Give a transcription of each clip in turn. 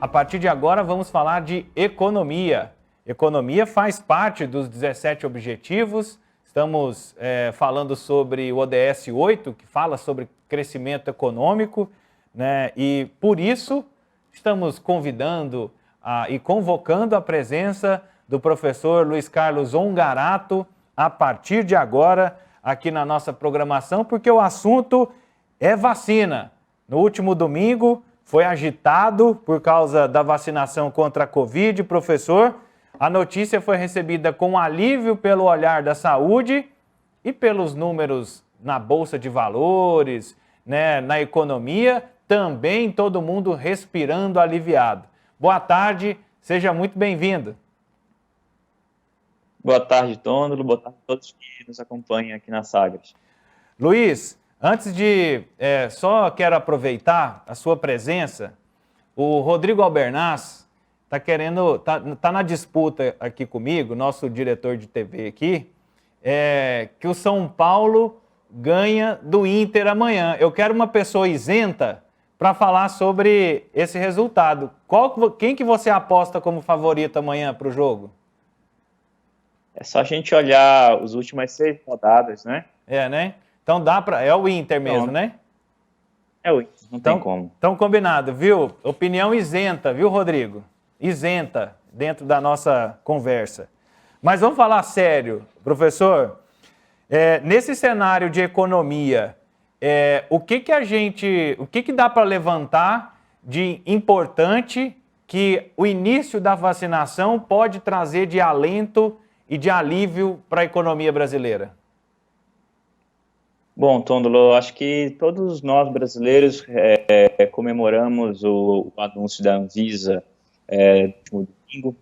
A partir de agora vamos falar de economia. Economia faz parte dos 17 objetivos. Estamos falando sobre o ODS 8, que fala sobre crescimento econômico, né? E por isso estamos convidando e convocando a presença do professor Luiz Carlos Ongarato a partir de agora aqui na nossa programação, porque o assunto é vacina. No último domingo foi agitado por causa da vacinação contra a Covid, professor. A notícia foi recebida com alívio pelo olhar da saúde e pelos números na Bolsa de Valores, né, na economia, também todo mundo respirando aliviado. Boa tarde, seja muito bem-vindo. Boa tarde, Tôndolo. Boa tarde a todos que nos acompanham aqui na Sagres. Luiz, antes de... só quero aproveitar a sua presença. O Rodrigo Albernaz tá na disputa aqui comigo, nosso diretor de TV aqui, que o São Paulo ganha do Inter amanhã. Eu quero uma pessoa isenta para falar sobre esse resultado. Quem que você aposta como favorito amanhã para o jogo? É só a gente olhar as últimas 6 rodadas, né? Né? Então é o Inter mesmo, né? É o Inter, não tem como. Então combinado, viu? Opinião isenta, viu, Rodrigo? Isenta dentro da nossa conversa. Mas vamos falar sério, professor. Nesse cenário de economia, o que dá para levantar de importante que o início da vacinação pode trazer de alento e de alívio para a economia brasileira? Bom, Tôndolo, acho que todos nós brasileiros comemoramos o anúncio da Anvisa no domingo,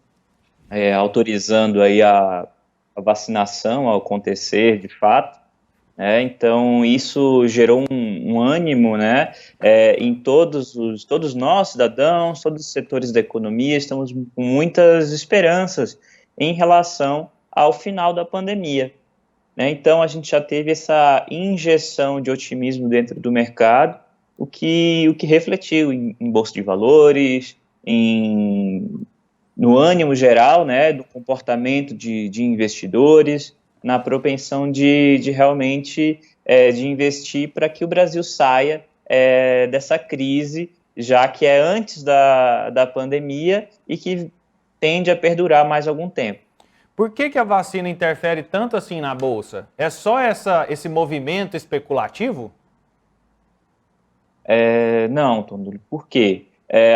autorizando aí a vacinação a acontecer de fato. Então, isso gerou um ânimo, né, em todos nós, cidadãos, todos os setores da economia. Estamos com muitas esperanças em relação ao final da pandemia. Então, a gente já teve essa injeção de otimismo dentro do mercado, o que refletiu em bolsa de valores, no ânimo geral, né, do comportamento de investidores, na propensão de realmente de investir para que o Brasil saia dessa crise, já que é antes da pandemia e que tende a perdurar mais algum tempo. Por que a vacina interfere tanto assim na Bolsa? É só esse movimento especulativo? Não, Tôndolo, por quê?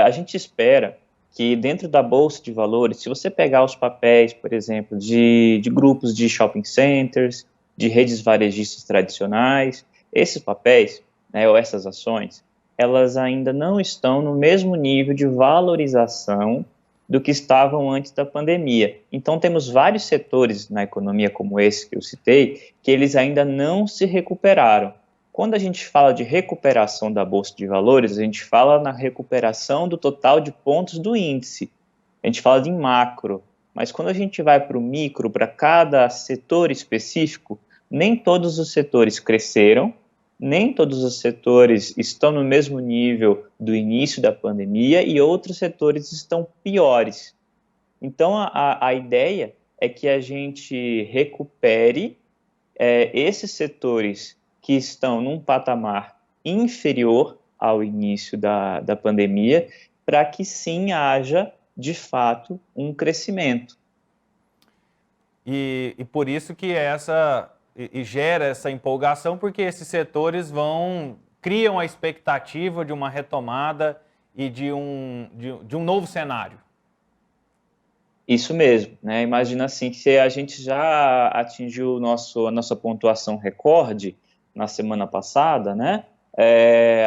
A gente espera que dentro da Bolsa de Valores, se você pegar os papéis, por exemplo, de grupos de shopping centers, de redes varejistas tradicionais, esses papéis, né, ou essas ações, elas ainda não estão no mesmo nível de valorização do que estavam antes da pandemia. Então, temos vários setores na economia, como esse que eu citei, que eles ainda não se recuperaram. Quando a gente fala de recuperação da Bolsa de Valores, a gente fala na recuperação do total de pontos do índice. A gente fala de macro, mas quando a gente vai para o micro, para cada setor específico, nem todos os setores cresceram, nem todos os setores estão no mesmo nível do início da pandemia e outros setores estão piores. Então, a ideia é que a gente recupere esses setores que estão num patamar inferior ao início da pandemia, para que sim haja, de fato, um crescimento. E por isso que gera essa empolgação, porque esses setores criam a expectativa de uma retomada e de um novo cenário. Isso mesmo, né? Imagina assim, que se a gente já atingiu a nossa pontuação recorde na semana passada, né?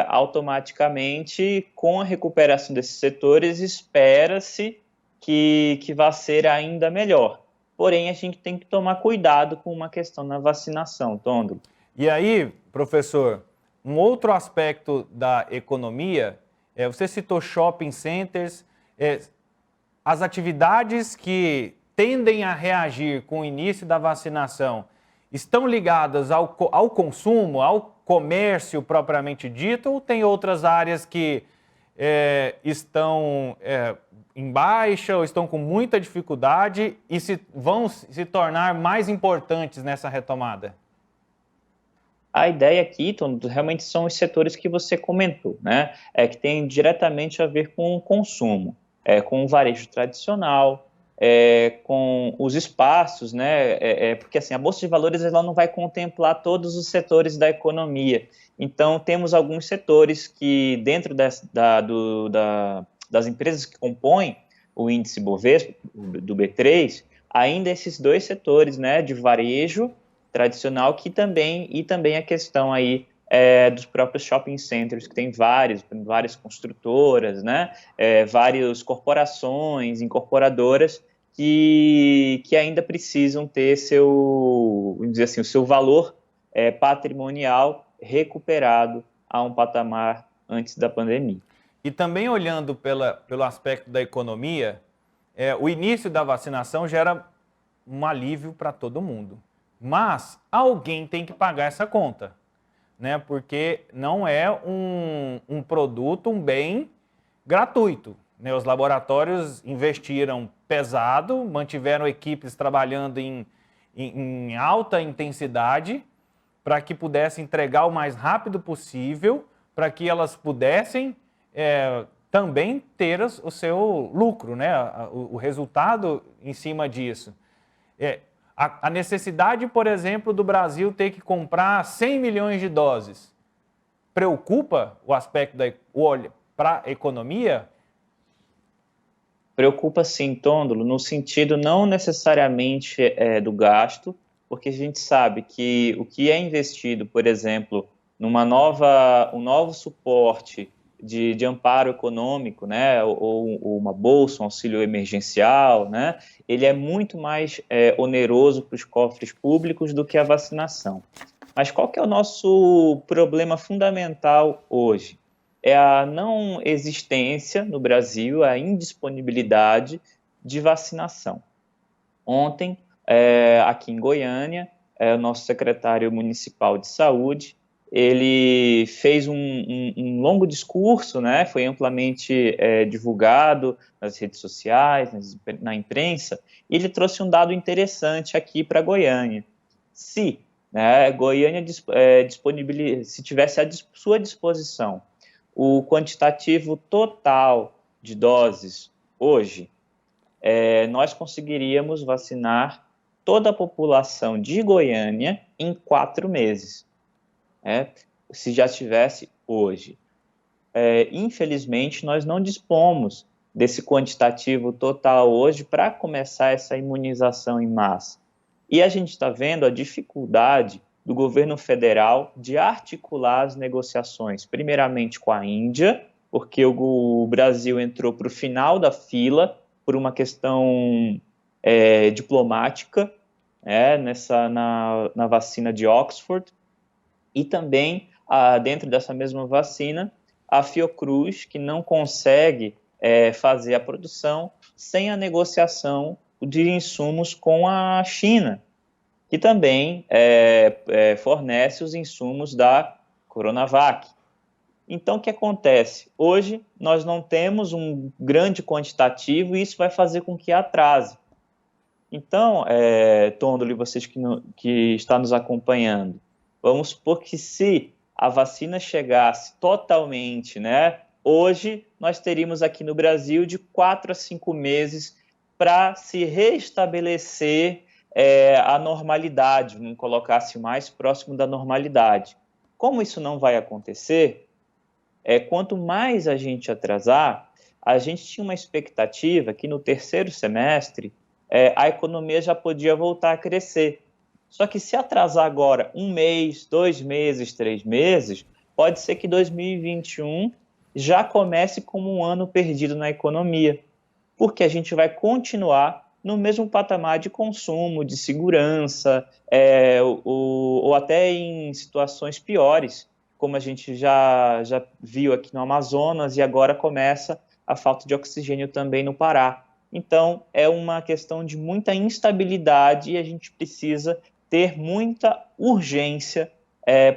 Automaticamente, com a recuperação desses setores, espera-se que vá ser ainda melhor. Porém, a gente tem que tomar cuidado com uma questão na vacinação, Tôndolo. E aí, professor, um outro aspecto da economia, você citou shopping centers, as atividades que tendem a reagir com o início da vacinação estão ligadas ao consumo, ao comércio propriamente dito, ou tem outras áreas que estão em baixa ou estão com muita dificuldade e vão se tornar mais importantes nessa retomada? A ideia aqui, Tom, realmente são os setores que você comentou, né? Que tem diretamente a ver com o consumo, com o varejo tradicional, com os espaços, né? Porque assim, a Bolsa de Valores ela não vai contemplar todos os setores da economia. Então, temos alguns setores que, dentro das empresas que compõem o índice Bovespa, do B3, ainda esses dois setores, né, de varejo tradicional, e também a questão aí dos próprios shopping centers, que tem várias construtoras, né, várias corporações, incorporadoras, que ainda precisam ter vamos dizer assim, o seu valor patrimonial recuperado a um patamar antes da pandemia. E também olhando pelo aspecto da economia, o início da vacinação gera um alívio para todo mundo. Mas alguém tem que pagar essa conta, né? Porque não é um produto, um bem gratuito, né? Os laboratórios investiram pesado, mantiveram equipes trabalhando em alta intensidade para que pudessem entregar o mais rápido possível, para que elas pudessem também ter o seu lucro, né? O resultado em cima disso. A necessidade, por exemplo, do Brasil ter que comprar 100 milhões de doses preocupa o aspecto para a economia? Preocupa sim, Tôndolo, no sentido não necessariamente do gasto, porque a gente sabe que o que é investido, por exemplo, um novo suporte de amparo econômico, né, ou uma bolsa, um auxílio emergencial, né, ele é muito mais oneroso para os cofres públicos do que a vacinação. Mas qual que é o nosso problema fundamental hoje? É a não existência no Brasil, a indisponibilidade de vacinação. Ontem, aqui em Goiânia, o nosso secretário municipal de saúde, ele fez um longo discurso, né, foi amplamente divulgado nas redes sociais, na imprensa, e ele trouxe um dado interessante aqui para Goiânia. Se Goiânia se tivesse à sua disposição o quantitativo total de doses hoje, nós conseguiríamos vacinar toda a população de Goiânia em 4 meses. Se já tivesse hoje. Infelizmente, nós não dispomos desse quantitativo total hoje para começar essa imunização em massa. E a gente está vendo a dificuldade do governo federal de articular as negociações, primeiramente com a Índia, porque o Brasil entrou para o final da fila por uma questão diplomática, na vacina de Oxford, e também, dentro dessa mesma vacina, a Fiocruz, que não consegue fazer a produção sem a negociação de insumos com a China, que também fornece os insumos da Coronavac. Então, o que acontece? Hoje, nós não temos um grande quantitativo e isso vai fazer com que atrase. Então, Tôndolo e vocês que estão nos acompanhando, vamos supor que se a vacina chegasse totalmente, né, hoje nós teríamos aqui no Brasil de 4 a 5 meses para se restabelecer a normalidade, vamos colocar assim, mais próximo da normalidade. Como isso não vai acontecer, quanto mais a gente atrasar, a gente tinha uma expectativa que no terceiro semestre a economia já podia voltar a crescer. Só que se atrasar agora 1 mês, 2 meses, 3 meses, pode ser que 2021 já comece como um ano perdido na economia, porque a gente vai continuar no mesmo patamar de consumo, de segurança, ou até em situações piores, como a gente já viu aqui no Amazonas, e agora começa a falta de oxigênio também no Pará. Então, é uma questão de muita instabilidade e a gente precisa ter muita urgência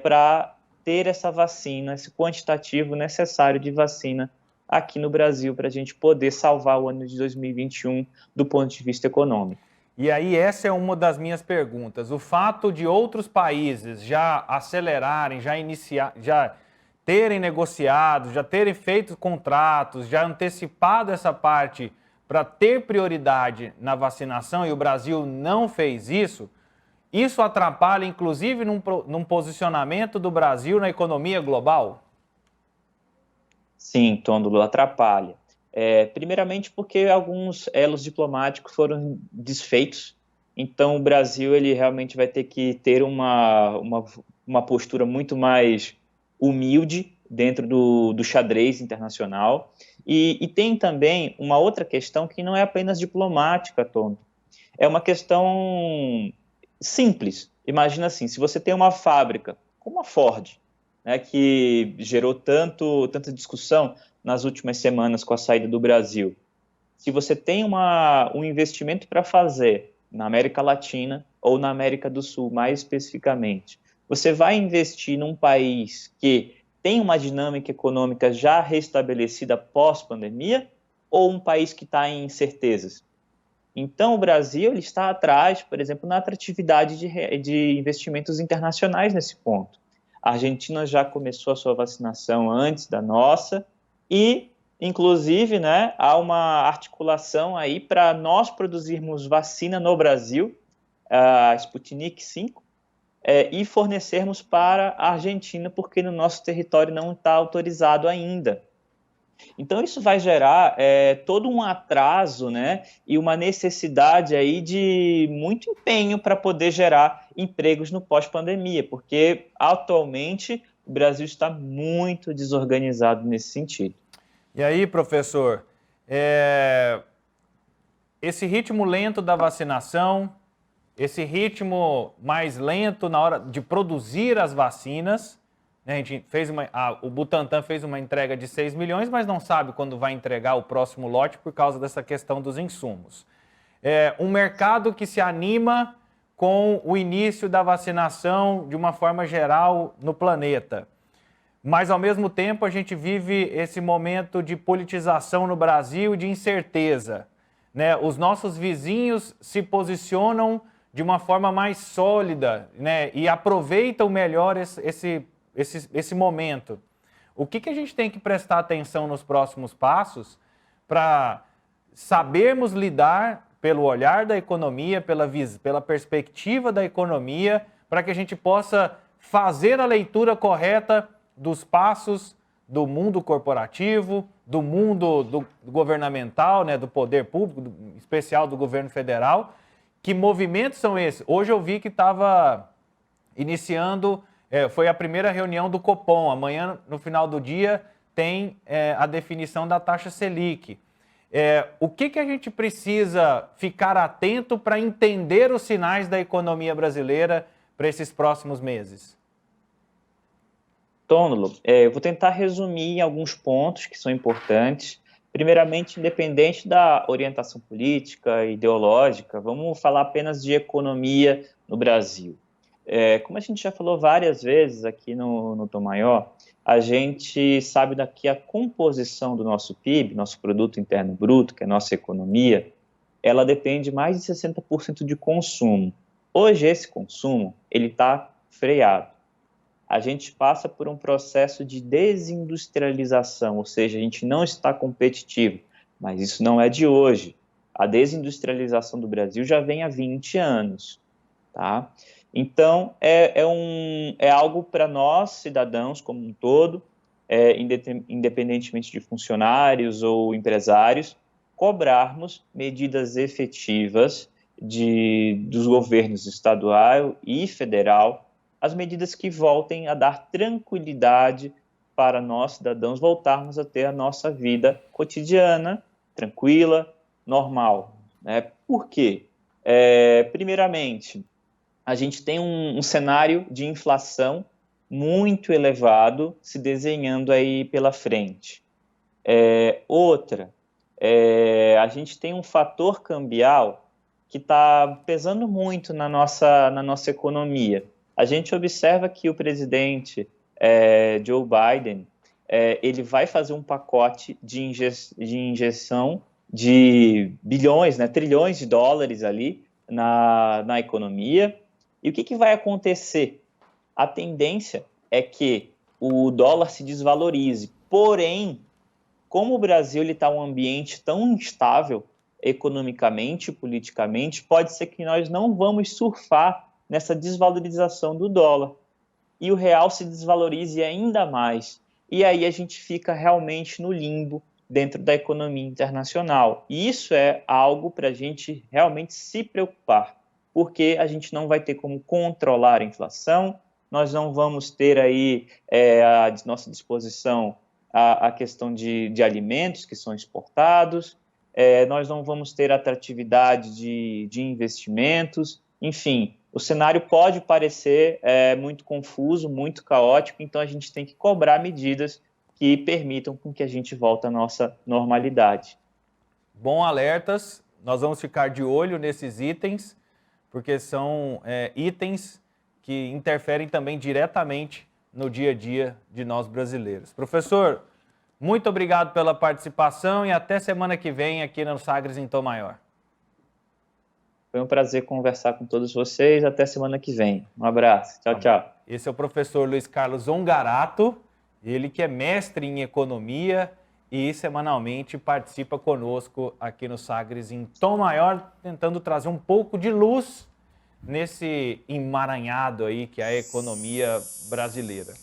para ter essa vacina, esse quantitativo necessário de vacina aqui no Brasil para a gente poder salvar o ano de 2021 do ponto de vista econômico. E aí essa é uma das minhas perguntas. O fato de outros países já acelerarem, já terem negociado, já terem feito contratos, já antecipado essa parte para ter prioridade na vacinação e o Brasil não fez isso, isso atrapalha inclusive num posicionamento do Brasil na economia global? Sim, Tôndolo, atrapalha. Primeiramente porque alguns elos diplomáticos foram desfeitos, então o Brasil ele realmente vai ter que ter uma postura muito mais humilde dentro do xadrez internacional. E tem também uma outra questão que não é apenas diplomática, Tôndolo, é uma questão simples. Imagina assim, se você tem uma fábrica como a Ford, né, que gerou tanta discussão nas últimas semanas com a saída do Brasil. Se você tem um investimento para fazer na América Latina ou na América do Sul, mais especificamente, você vai investir num país que tem uma dinâmica econômica já restabelecida pós-pandemia ou um país que está em incertezas? Então, o Brasil ele está atrás, por exemplo, na atratividade de investimentos internacionais nesse ponto. A Argentina já começou a sua vacinação antes da nossa e, inclusive, né, há uma articulação aí para nós produzirmos vacina no Brasil, a Sputnik V, e fornecermos para a Argentina, porque no nosso território não está autorizado ainda. Então, isso vai gerar todo um atraso, né, e uma necessidade aí de muito empenho para poder gerar empregos no pós-pandemia, porque atualmente o Brasil está muito desorganizado nesse sentido. E aí, professor, esse ritmo lento da vacinação, esse ritmo mais lento na hora de produzir as vacinas, né? A gente fez o Butantan fez uma entrega de 6 milhões, mas não sabe quando vai entregar o próximo lote por causa dessa questão dos insumos. Um mercado que se anima com o início da vacinação de uma forma geral no planeta. Mas, ao mesmo tempo, a gente vive esse momento de politização no Brasil e de incerteza, né? Os nossos vizinhos se posicionam de uma forma mais sólida, né? E aproveitam melhor esse momento. O que a gente tem que prestar atenção nos próximos passos para sabermos lidar pelo olhar da economia, pela perspectiva da economia, para que a gente possa fazer a leitura correta dos passos do mundo corporativo, do mundo governamental, né, do poder público, em especial do governo federal. Que movimentos são esses? Hoje eu vi que estava iniciando, foi a primeira reunião do Copom. Amanhã, no final do dia, tem a definição da taxa Selic. O que a gente precisa ficar atento para entender os sinais da economia brasileira para esses próximos meses? Tôndolo, eu vou tentar resumir em alguns pontos que são importantes. Primeiramente, independente da orientação política, ideológica, vamos falar apenas de economia no Brasil. Como a gente já falou várias vezes aqui no Tom Maior, a gente sabe que a composição do nosso PIB, nosso Produto Interno Bruto, que é a nossa economia, ela depende mais de 60% de consumo. Hoje, esse consumo ele está freado. A gente passa por um processo de desindustrialização, ou seja, a gente não está competitivo, mas isso não é de hoje. A desindustrialização do Brasil já vem há 20 anos, tá? Então, é algo para nós, cidadãos como um todo, independentemente de funcionários ou empresários, cobrarmos medidas efetivas dos governos estadual e federal, as medidas que voltem a dar tranquilidade para nós, cidadãos, voltarmos a ter a nossa vida cotidiana, tranquila, normal, né? Por quê? Primeiramente, a gente tem um cenário de inflação muito elevado se desenhando aí pela frente. A gente tem um fator cambial que está pesando muito na nossa economia. A gente observa que o presidente Joe Biden, ele vai fazer um pacote de injeção de bilhões, né, trilhões de dólares ali na economia. E o que vai acontecer? A tendência é que o dólar se desvalorize. Porém, como o Brasil está um ambiente tão instável economicamente e politicamente, pode ser que nós não vamos surfar nessa desvalorização do dólar e o real se desvalorize ainda mais. E aí a gente fica realmente no limbo dentro da economia internacional. E isso é algo para a gente realmente se preocupar, porque a gente não vai ter como controlar a inflação, nós não vamos ter aí à nossa disposição a questão de alimentos que são exportados, nós não vamos ter atratividade de investimentos, enfim, o cenário pode parecer muito confuso, muito caótico, então a gente tem que cobrar medidas que permitam com que a gente volte à nossa normalidade. Bom alertas, nós vamos ficar de olho nesses itens, porque são itens que interferem também diretamente no dia a dia de nós brasileiros. Professor, muito obrigado pela participação e até semana que vem aqui no Sagres em Tom Maior. Foi um prazer conversar com todos vocês. Até semana que vem. Um abraço. Tchau, tchau. Esse é o professor Luiz Carlos Ongarato, ele que é mestre em economia e semanalmente participa conosco aqui no Sagres em Tom Maior, tentando trazer um pouco de luz nesse emaranhado aí que é a economia brasileira.